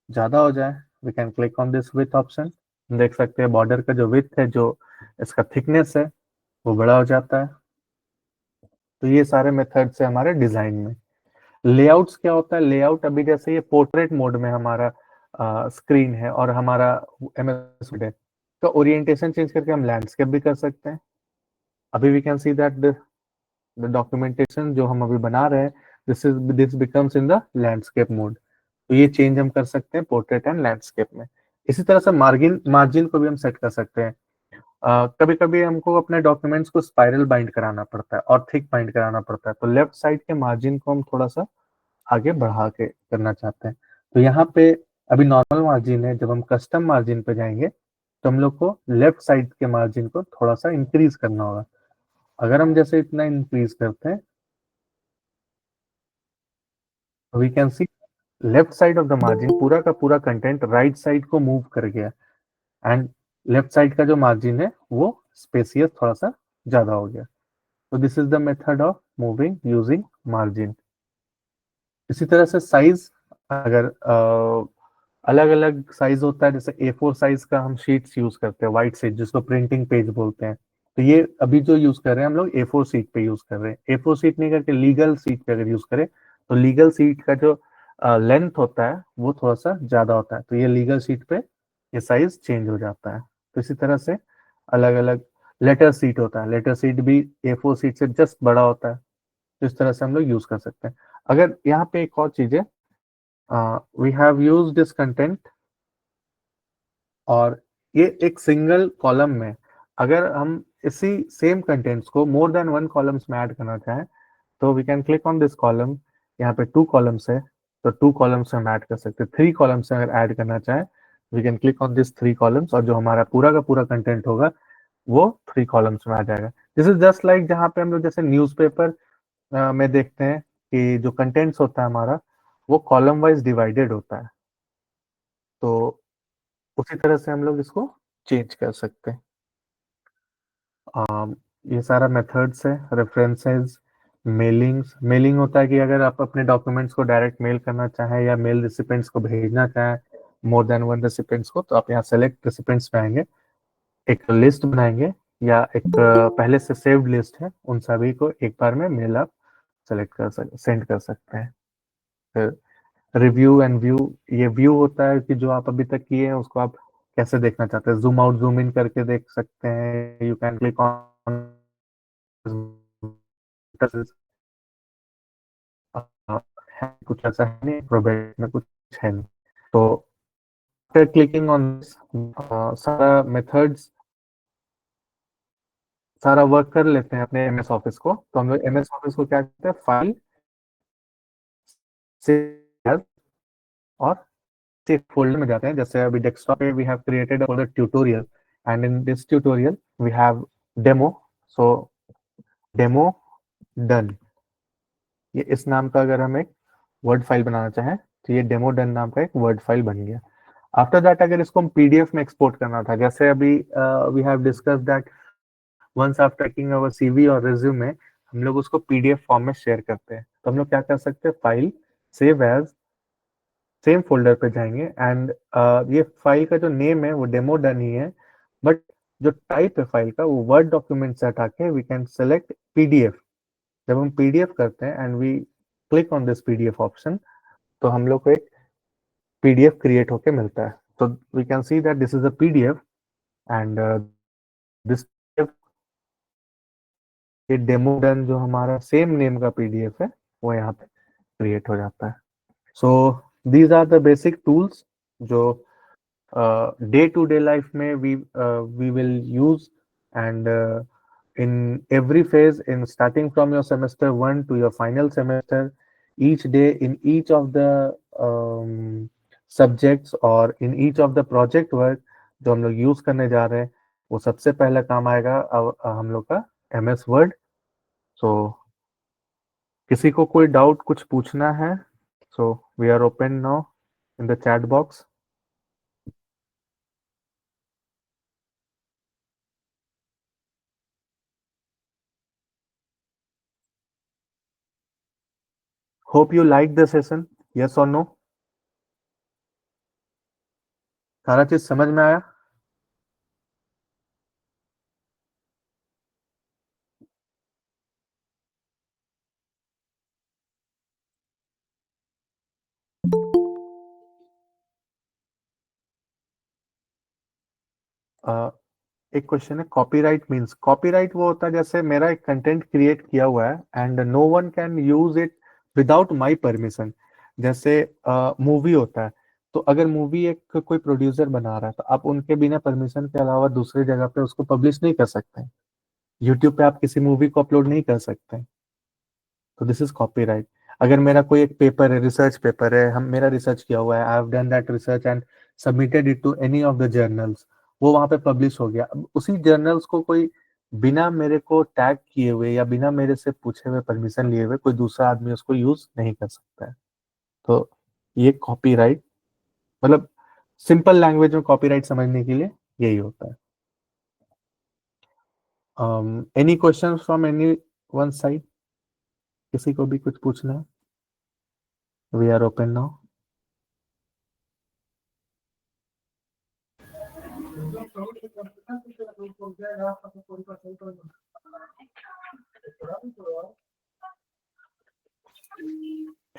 ज्यादा हो जाए, we can click on this width option. देख सकते हैं बॉर्डर का जो विड्थ है, जो इसका थिकनेस है वो बड़ा हो जाता है। तो ये सारे मेथड से हमारे डिजाइन में। लेआउट्स क्या होता है, लेआउट अभी जैसे ये पोर्ट्रेट मोड में हमारा स्क्रीन है और हमारा एमएस है, तो ओरिएंटेशन चेंज करके हम लैंडस्केप भी कर सकते हैं। अभी we can see that the documentation जो हम अभी बना रहे हैं this becomes in the landscape mode. तो ये चेंज हम कर सकते हैं पोर्ट्रेट एंड लैंडस्केप में। इसी तरह से मार्जिन मार्जिन को भी हम सेट कर सकते हैं। कभी कभी हमको अपने डॉक्यूमेंट्स को स्पाइरल बाइंड कराना पड़ता है और थिक बाइंड कराना पड़ता है, तो लेफ्ट साइड के मार्जिन को हम थोड़ा सा आगे बढ़ा के करना चाहते हैं। तो यहाँ पे अभी नॉर्मल मार्जिन है, जब हम कस्टम मार्जिन पे जाएंगे तो हम लोग को लेफ्ट साइड के मार्जिन को थोड़ा सा इंक्रीज करना होगा। अगर हम जैसे इतना इंक्रीज करते हैं we can see left side of the margin पूरा का पूरा कंटेंट राइट साइड को मूव कर गया, एंड लेफ्ट साइड का जो मार्जिन है वो स्पेसियस थोड़ा सा ज्यादा हो गया। तो this is the method of moving using margin. इसी तरह से साइज, अगर अलग अलग साइज होता है, जैसे A4 साइज का हम शीट्स यूज करते हैं, व्हाइट शीट जिसको प्रिंटिंग पेज बोलते हैं। तो ये अभी जो यूज कर रहे हैं हम लोग A4 शीट पे यूज कर रहे हैं। A4 शीट नहीं करके लीगल शीट पे अगर यूज करें तो लीगल शीट का जो लेंथ होता है वो थोड़ा सा ज्यादा होता है, तो ये लीगल शीट पे ये साइज चेंज हो जाता है। तो इसी तरह से अलग अलग लेटर सीट होता है, लेटर सीट भी A4 सीट से जस्ट बड़ा होता है। तो इस तरह से हम लोग यूज कर सकते हैं। अगर यहाँ पे एक और चीज है, we have use this content, और ये एक सिंगल कॉलम में अगर हम इसी सेम कंटेंट्स को मोर देन वन कॉलम्स में ऐड करना चाहें तो we can click on this column. यहाँ पे 2 कॉलम्स है तो 2 कॉलम्स हम ऐड कर सकते हैं। 3 कॉलम्स अगर ऐड करना चाहें we can click on this 3 columns, और जो हमारा पूरा का पूरा कंटेंट होगा वो 3 कॉलम्स में आ जाएगा। दिस इज जस्ट लाइक जहाँ पे हम लोग जैसे न्यूज़पेपर में देखते हैं कि जो कंटेंट्स होता है हमारा वो कॉलम वाइज डिवाइडेड होता है, तो उसी तरह से हम लोग इसको चेंज कर सकते हैं। ये सारा मेथड्स है। रेफरेंसेस, मेलिंग्स, मेलिंग होता है कि अगर आप अपने डॉक्यूमेंट्स को डायरेक्ट मेल करना चाहें या मेल रिसिपेंट्स को भेजना चाहें मोर देन वन रेसिपेंट्स को, तो आप यहाँ सेलेक्ट रेसिपेंट्स पे आएंगे, एक लिस्ट बनाएंगे या एक पहले से सेव्ड लिस्ट है उन सभी को एक बार में मेल आप सेलेक्ट कर सेंड कर सकते हैं। फिर रिव्यू एंड व्यू, ये व्यू होता है कि जो आप अभी तक किए हैं उसको आप कैसे देखना चाहते हैं, जूम आउट जूम इन करके देख सकते हैं। यू कैन क्लिक ऑन कुछ ऐसा है नहीं, प्रोबेट में कुछ है नहीं। तो फिर क्लिकिंग ऑन सारा मेथड्स सारा वर्क कर लेते हैं अपने एमएस ऑफिस को। तो हम लोग एमएस ऑफिस को क्या करते हैं, फाइल सेव और सेव फोल्डर में जाते हैं। जैसे अभी डेस्कटॉप पे we have created a folder tutorial, and in this tutorial we have demo. So demo done, ये इस नाम का अगर हम एक वर्ड फाइल बनाना चाहें तो ये डेमो डन नाम का एक वर्ड फाइल बन गया। आफ्टर दैट अगर इसको हम पीडीएफ में एक्सपोर्ट करना था, जैसे अभी we have discuss that once after taking our CV और रिज्यूमे हम लोग उसको पीडीएफ फॉर्म में शेयर करते हैं, तो हम लोग क्या कर सकते हैं, file save as same folder पे जाएंगे एंड ये फाइल का जो नेम है वो डेमो डन ही है, बट जो टाइप है फाइल का वो वर्ड डॉक्यूमेंट से हटा के वी कैन सेलेक्ट पीडीएफ। जब हम पीडीएफ करते हैं and we click on this PDF option, तो हम लोग को एक पीडीएफ क्रिएट होके मिलता है। तो we can see that this is a PDF and this ये डेमो डन जो हमारा सेम नेम का पीडीएफ है वो यहाँ पे क्रिएट हो जाता है। So these are the basic tools जो डे टू डे लाइफ में we will use, and in every phase, in starting from your semester 1 to your final semester, each day in each of the subjects or in each of the project work जो हम लोग use करने जा रहे हैं, वो सबसे पहला काम आएगा हम लोग का एमएस वर्ड। सो किसी को कोई डाउट कुछ पूछना है, so we are open now in the chat box. Hope you like the session, yes और नो? सारा चीज समझ में आया? एक क्वेश्चन है, कॉपीराइट मींस? कॉपीराइट वो होता है जैसे मेरा एक कंटेंट क्रिएट किया हुआ है and no one can use it without my permission. जैसे मूवी होता है, तो अगर मूवी एक कोई प्रोड्यूसर बना रहा है तो आप उनके बिना परमिशन के अलावा दूसरी जगह पे उसको पब्लिश नहीं कर सकते। यूट्यूब पे आप किसी मूवी को अपलोड नहीं कर सकते, तो दिस इज कॉपीराइट। अगर मेरा कोई एक पेपर है, रिसर्च पेपर है, हम मेरा रिसर्च किया हुआ है, I have done that research and submitted it to any of the journals, वो वहां पे पब्लिश हो गया। अब उसी जर्नल्स को कोई बिना मेरे को टैग किए हुए या बिना मेरे से पूछे हुए परमिशन लिए हुए कोई दूसरा आदमी उसको यूज नहीं कर सकता है। तो ये कॉपीराइट मतलब सिंपल लैंग्वेज में कॉपीराइट समझने के लिए यही होता है। Any question from any one side? किसी को भी कुछ पूछना है? We are open now.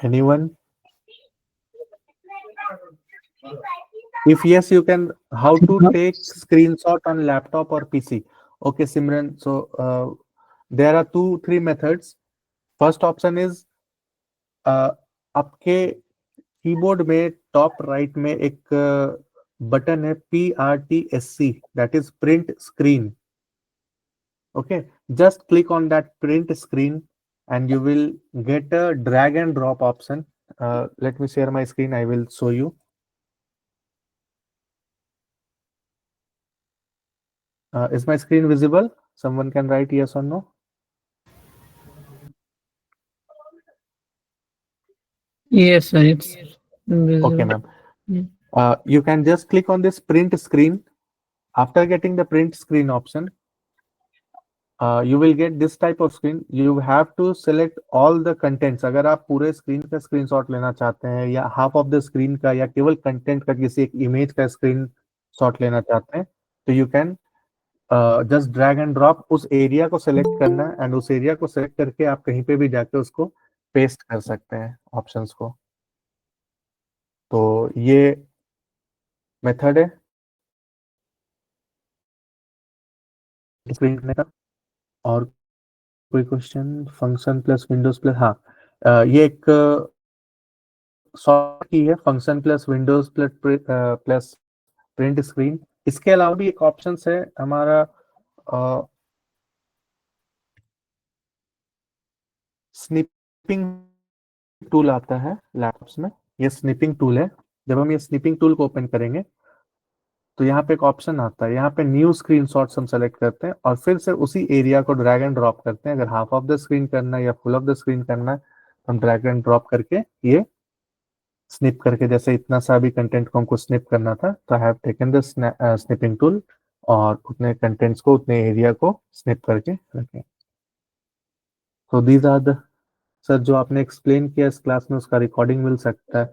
Anyone? If yes, you can. How to take screenshot on laptop or PC? Okay, Simran. So there are 2-3 methods. First option is आपके keyboard में top right में एक बटन है PRTSC, that is print screen. Okay, just click on that print screen and you will get a drag and drop option. Let me share my screen. I will show you. Is my screen visible? Someone can write yes or no. Yes, sir, it's Okay, visible. ma'am. Yeah. You can just click on this print screen. After getting the print screen option, you will get this type of screen. You have to select all the contents. अगर आप पूरे screen का screenshot लेना चाहते हैं या half of the screen का या केवल कंटेंट का किसी एक इमेज का स्क्रीन शॉट लेना चाहते हैं, तो you can just drag and drop उस एरिया को सेलेक्ट करना है एंड उस एरिया को सेलेक्ट करके आप कहीं पे भी जाके उसको पेस्ट कर सकते हैं ऑप्शंस को। तो ये मेथड है स्क्रीन का। और कोई question? Function plus Windows plus, हाँ ये एक सॉफ्ट की है, function plus Windows plus print screen. इसके अलावा भी एक ऑप्शन है हमारा स्निपिंग टूल आता है लैपटॉप्स में। ये स्निपिंग टूल है। जब हम ये स्निपिंग टूल को ओपन करेंगे तो यहाँ पे एक ऑप्शन आता है, यहाँ पे न्यू स्क्रीनशॉट्स हम सेलेक्ट करते हैं और फिर से उसी एरिया को ड्रैग एंड ड्रॉप करते हैं। अगर हाफ ऑफ द स्क्रीन करना है या फुल ऑफ द स्क्रीन करना है तो हम ड्रैग एंड ड्रॉप करके ये स्निप करके, जैसे इतना सा भी कंटेंट को हमको स्निप करना था तो आई have taken the snipping tool और उतने कंटेंट्स को उतने एरिया को स्निप करके रखें। तो दीज आर द सर जो आपने एक्सप्लेन किया इस क्लास में उसका रिकॉर्डिंग मिल सकता है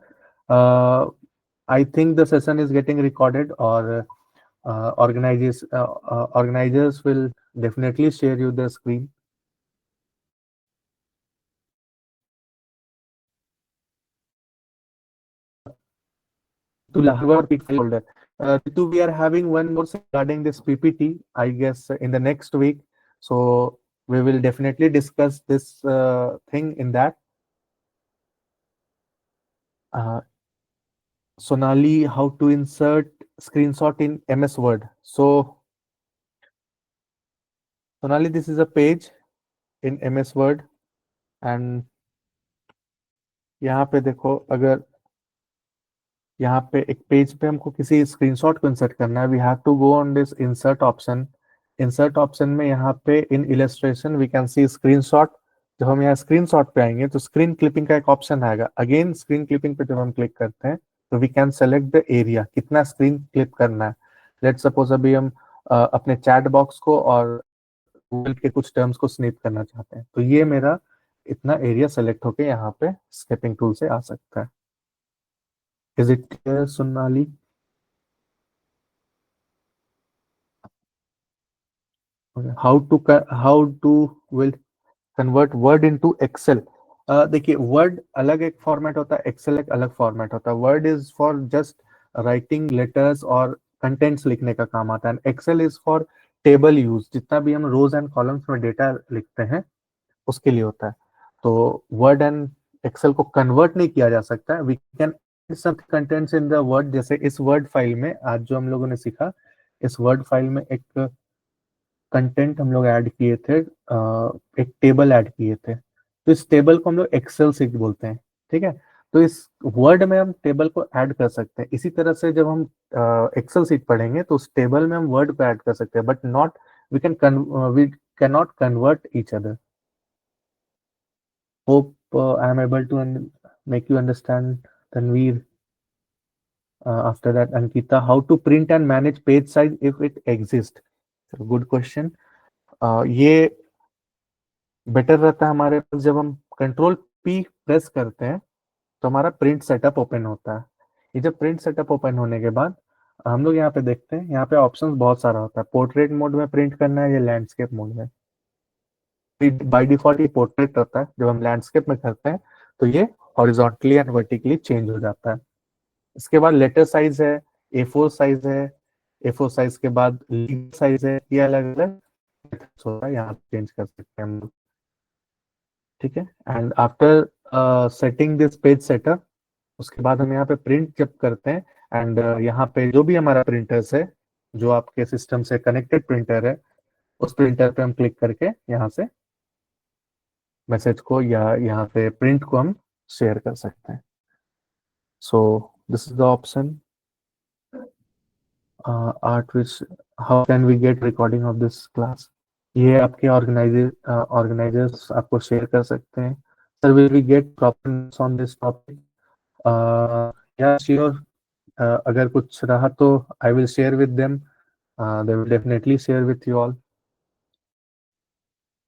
I think the session is getting recorded, or organizers will definitely share you the screen. To Lahore file folder. Ritu, we are having one more regarding this PPT, I guess, in the next week. So we will definitely discuss this thing in that. Uh, Sonali, how to insert screenshot in MS Word. So Sonali, this is a page in MS Word, and यहाँ पे देखो, अगर यहाँ पे एक page पे हमको किसी स्क्रीनशॉट को इंसर्ट करना है, we have to go on this insert option. Insert option में यहाँ पे in illustration we can see screenshot. जब हम यहाँ स्क्रीनशॉट पे आएंगे तो स्क्रीन क्लिपिंग का एक ऑप्शन आएगा. अगेन स्क्रीन क्लिपिंग पे जब हम क्लिक करते हैं तो we can select the area, कितना स्क्रीन क्लिप करना है. लेट सपोज अभी हम अपने चैट बॉक्स को और गूगल के कुछ टर्म्स को स्निप करना चाहते हैं, तो ये मेरा इतना एरिया सेलेक्ट होके यहाँ पे स्निपिंग टूल से आ सकता है. Is it clear, Sonali? Okay. How to will convert word into Excel? देखिए, वर्ड अलग एक फॉर्मेट होता है, एक्सेल एक अलग फॉर्मेट होता है. Word is for just writing letters और कंटेंट्स लिखने का काम आता है. Excel is for table use, जितना भी हम रोज एंड कॉलम्स में डेटा लिखते हैं उसके लिए होता है. तो वर्ड एंड एक्सेल को कन्वर्ट नहीं किया जा सकता है. वी कैन सब कंटेंट्स इन द वर्ड. जैसे इस वर्ड फाइल में आज जो हम लोगों ने सीखा, इस वर्ड फाइल में एक कंटेंट हम लोग ऐड किए थे, एक टेबल ऐड किए थे. तो इस टेबल को हम लोग एक्सेल सीट बोलते हैं. ठीक है, तो इस वर्ड में हम टेबल को ऐड कर सकते हैं. इसी तरह से जब हम एक्सेल सीट पढ़ेंगे तो उस टेबल में हम वर्ड को ऐड कर सकते हैं, but not we can not convert each other. Hope I am able to make you understand, Tanveer. After that, Ankita, how to print and manage page size if it exists? Good question. ये better रहता है हमारे पास जब हम control P press करते हैं तो हमारा प्रिंट सेटअप ओपन होता है. ये जब प्रिंट सेटअप ओपन होने के बाद हम लोग यहाँ पे देखते हैं, यहाँ पे ऑप्शंस बहुत सारा होता है. पोर्ट्रेट मोड में प्रिंट करना है या लैंडस्केप मोड में. बाय डिफॉल्ट ये पोर्ट्रेट रहता है. जब हम लैंडस्केप में करते हैं तो ये हॉरिजॉन्टली एंड वर्टिकली चेंज हो जाता है. इसके बाद लेटर साइज है, A4 साइज है, A4 साइज के बाद लीगल साइज है. ये अलग अलग होता है, यहाँ चेंज कर सकते हैं हम लोग. ठीक है, and after setting this page setup, उसके बाद हम यहाँ पे प्रिंट जब करते हैं, एंड यहाँ पे जो भी हमारा प्रिंटर्स है, जो आपके सिस्टम से कनेक्टेड प्रिंटर है, उस प्रिंटर पे हम क्लिक करके यहाँ से मैसेज को या यहाँ पे प्रिंट को हम शेयर कर सकते हैं. So this is the option. आर्ट which how can we get recording of this class? ये आपके ऑर्गेनाइजर्स आपको शेयर कर सकते हैं. Sir will we get proper on this topic? या श्योर, अगर कुछ रहा तो I will share with them. They will definitely share with you all.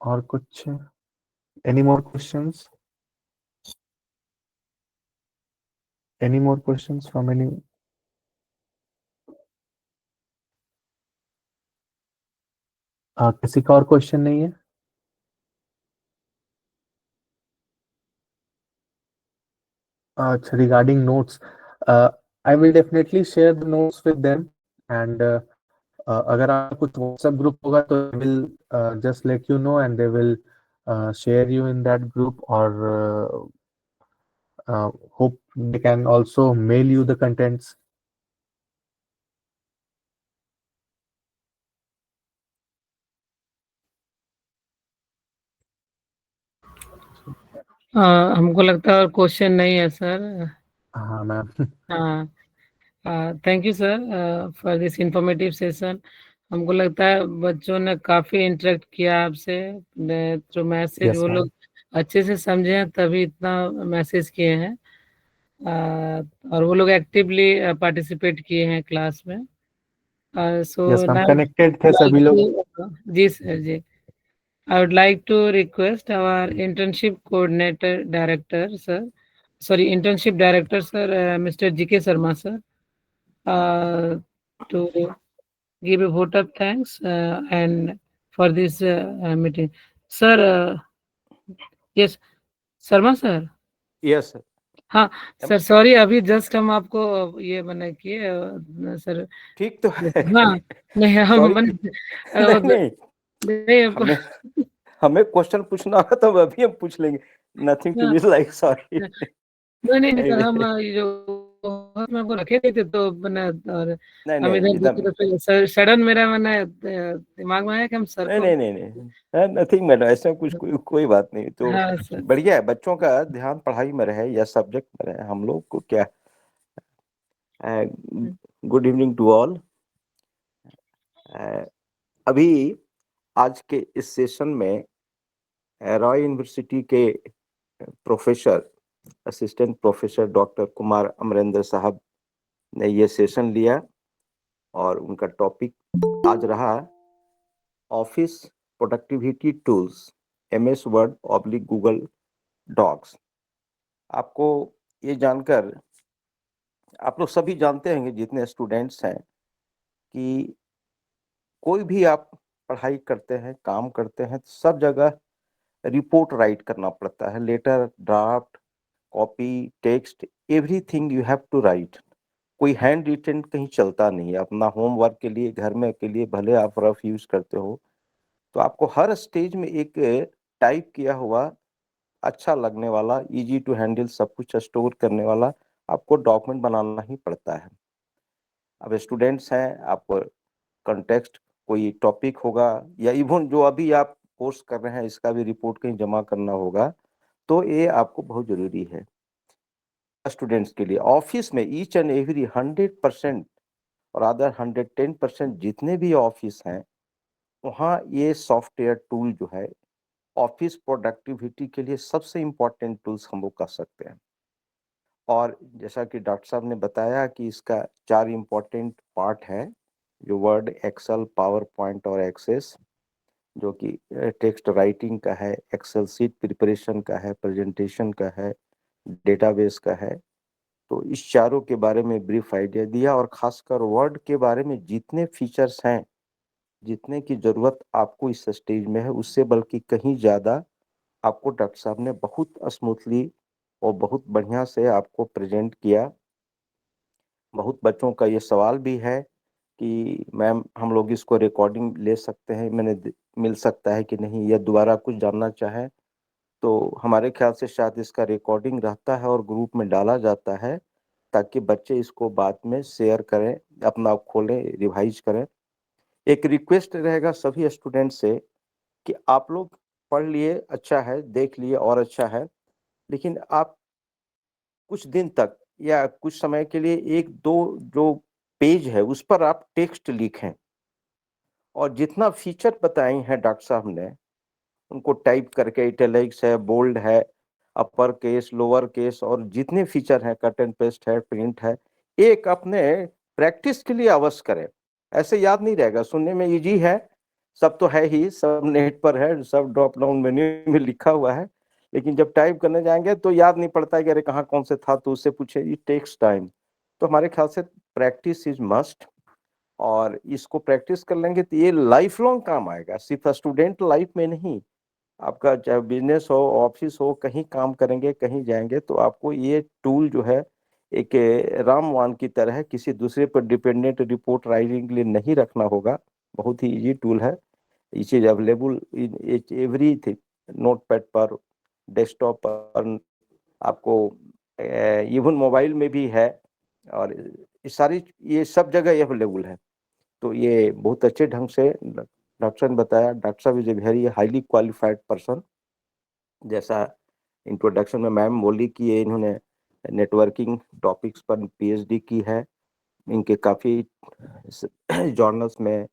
और कुछ, any more questions? Any more questions from any? किसी का और क्वेश्चन नहीं है? अच्छा, regarding notes, I will definitely share the notes with them, and अगर आपका कुछ WhatsApp ग्रुप होगा तो I will just let you know and they will share you in that group, or hope they can also mail you the contents. हमको लगता है और question नहीं है सर. हाँ मैम. हाँ, thank you sir for this informative session. हमको लगता है बच्चों ने काफ़ी इंटरेक्ट किया आपसे थ्रू मैसेज. Yes, वो ma'am. लोग अच्छे से समझे हैं तभी इतना मैसेज किए हैं. और वो लोग एक्टिवली पार्टिसिपेट किए हैं क्लास में. सो Yes, ma'am. नाउ Connected थे सभी लोग. जी सर जी. I would like to request our internship coordinator director, sir, sorry, internship director, sir, Mr. G.K. Sharma, sir, to give a vote of thanks and for this meeting. Sir, yes, Sharma sir. Yes हाँ, sir sorry अभी just हम आपको ये मना किए sir. ठीक तो है। हाँ, नहीं हम सॉरी मन नहीं नहीं, नहीं हमको हमें हमें क्वेश्चन पूछना होगा तो अभी हम पूछ लेंगे। नथिंग टू हाँ, बी लाइक सॉरी। नहीं सर हम ये जो में आपको रखे नहीं थे तो मैंने और नहीं हम नहीं इधर एकदम दूसरे तो सडन मेरा मैंने दिमाग में आया कि हम सर नहीं को नहीं नहीं नहीं, नथिंग मैटर, ऐसा कुछ कोई बात नहीं। तो हाँ सर। बढ़िया है, बच्चों का ध्यान पढ़ाई में रहे या सब्जेक्ट में रहे। हम लोग को क्या, गुड इवनिंग टू ऑल। अभी आज के इस सेशन में रॉय यूनिवर्सिटी के professor, assistant professor doctor Kumar Amarendra साहब ने ये सेशन लिया और उनका टॉपिक आज रहा office productivity tools, MS Word oblique Google Docs. आपको ये जानकर, आप लोग सभी जानते होंगे जितने स्टूडेंट्स हैं, कि कोई भी आप पढ़ाई करते हैं, काम करते हैं, तो सब जगह रिपोर्ट राइट करना पड़ता है। Letter, draft, copy, text, everything you have to write. कोई हैंड रिटन कहीं चलता नहीं है। अपना होमवर्क के लिए, घर में के लिए भले आप रफ यूज करते हो, तो आपको हर स्टेज में एक टाइप किया हुआ, अच्छा लगने वाला, इजी टू हैंडल, सब कुछ स्टोर करने वाला आपको डॉक्यूमेंट बनाना ही पड़ता है। अब स्टूडेंट्स हैं, आप कंटेक्स्ट कोई टॉपिक होगा या इवन जो अभी आप कोर्स कर रहे हैं इसका भी रिपोर्ट कहीं जमा करना होगा, तो ये आपको बहुत जरूरी है। स्टूडेंट्स के लिए ऑफिस में ईच एंड एवरी 100% और अदर 110% जितने भी ऑफिस हैं, वहाँ ये सॉफ्टवेयर टूल जो है ऑफिस प्रोडक्टिविटी के लिए सबसे इम्पोर्टेंट टूल्स हम लोग कह सकते हैं। और जैसा कि डॉक्टर साहब ने बताया कि इसका 4 इम्पोर्टेंट पार्ट है, जो वर्ड, एक्सेल, पावर पॉइंट और एक्सेस, जो कि टेक्स्ट राइटिंग का है, एक्सेल सीट प्रिपरेशन का है, प्रेजेंटेशन का है, डेटाबेस का है। तो इस चारों के बारे में ब्रीफ आइडिया दिया और खासकर वर्ड के बारे में जितने फीचर्स हैं, जितने की जरूरत आपको इस स्टेज में है, उससे बल्कि कहीं ज्यादा आपको डॉक्टर साहब ने बहुत स्मूथली और बहुत बढ़िया से आपको प्रेजेंट किया। बहुत बच्चों का ये सवाल भी है कि मैम हम लोग इसको रिकॉर्डिंग ले सकते हैं, मिल सकता है कि नहीं, या दोबारा कुछ जानना चाहे तो हमारे ख्याल से शायद इसका रिकॉर्डिंग रहता है और ग्रुप में डाला जाता है, ताकि बच्चे इसको बाद में शेयर करें, अपना खोलें, रिवाइज करें। एक रिक्वेस्ट रहेगा सभी स्टूडेंट से कि आप लोग पढ़ लिए, अच्छा है, देख लिए और अच्छा है, लेकिन आप कुछ दिन तक या कुछ समय के लिए एक दो जो पेज है उस पर आप टेक्स्ट लिखें और जितना फीचर बताए हैं डॉक्टर साहब ने उनको टाइप करके, इटैलिक्स है, बोल्ड है, अपर केस, लोअर केस, और जितने फीचर हैं, कट एंड पेस्ट है, प्रिंट है, एक अपने प्रैक्टिस के लिए अवश्य करें। ऐसे याद नहीं रहेगा, सुनने में इजी है, सब तो है ही, सब नेट पर है, सब ड्रॉप डाउन मेन्यू में लिखा हुआ है, लेकिन जब टाइप करने जाएंगे तो याद नहीं पड़ता है कि अरे कहाँ कौन से था, तो उससे पूछे, इट टेक्स टाइम। तो हमारे ख्याल से प्रैक्टिस इज मस्ट, और इसको प्रैक्टिस कर लेंगे तो ये लाइफ लॉन्ग काम आएगा, सिर्फ स्टूडेंट लाइफ में नहीं। आपका चाहे बिजनेस हो, ऑफिस हो, कहीं काम करेंगे, कहीं जाएंगे, तो आपको ये टूल जो है एक रामवान की तरह है, किसी दूसरे पर डिपेंडेंट रिपोर्ट राइटिंग के लिए नहीं रखना होगा। बहुत ही इजी टूल है। It is available in everything, notepad पर, डेस्कटॉप पर, आपको इवन मोबाइल में भी है, और ये सब जगह अवेलेबल है। तो ये बहुत अच्छे ढंग से डॉक्टर साहब ने बताया। डॉक्टर साहब is a very highly qualified person. जैसा इंट्रोडक्शन में मैम बोली कि ये इन्होंने नेटवर्किंग टॉपिक्स पर PhD की है, इनके काफ़ी जर्नल्स में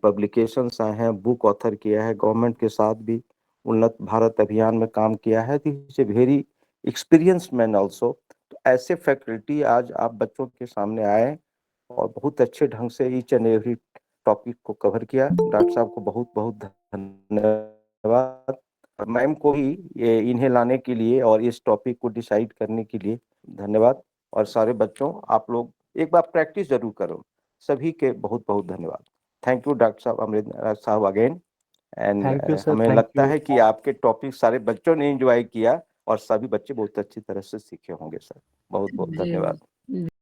पब्लिकेशंस आए हैं, बुक ऑथर किया है, गवर्नमेंट के साथ भी उन्नत भारत अभियान में काम किया है। तो is a very experience man also. तो ऐसे फैकल्टी आज आप बच्चों के सामने आए और बहुत अच्छे ढंग से ईच एंड एवरी टॉपिक को कवर किया। डॉक्टर साहब को बहुत बहुत धन्यवाद। मैम को ही इन्हें लाने के लिए और इस टॉपिक को डिसाइड करने के लिए धन्यवाद। और सारे बच्चों, आप लोग एक बार प्रैक्टिस जरूर करो। सभी के बहुत बहुत धन्यवाद। थैंक यू डॉक्टर साहब, अमरेंद्र साहब again. And thank you sir, हमें थैंक लगता यू। है कि आपके टॉपिक सारे बच्चों ने एंजॉय किया और सभी बच्चे बहुत अच्छी तरह से सीखे होंगे सर। बहुत बहुत जी धन्यवाद।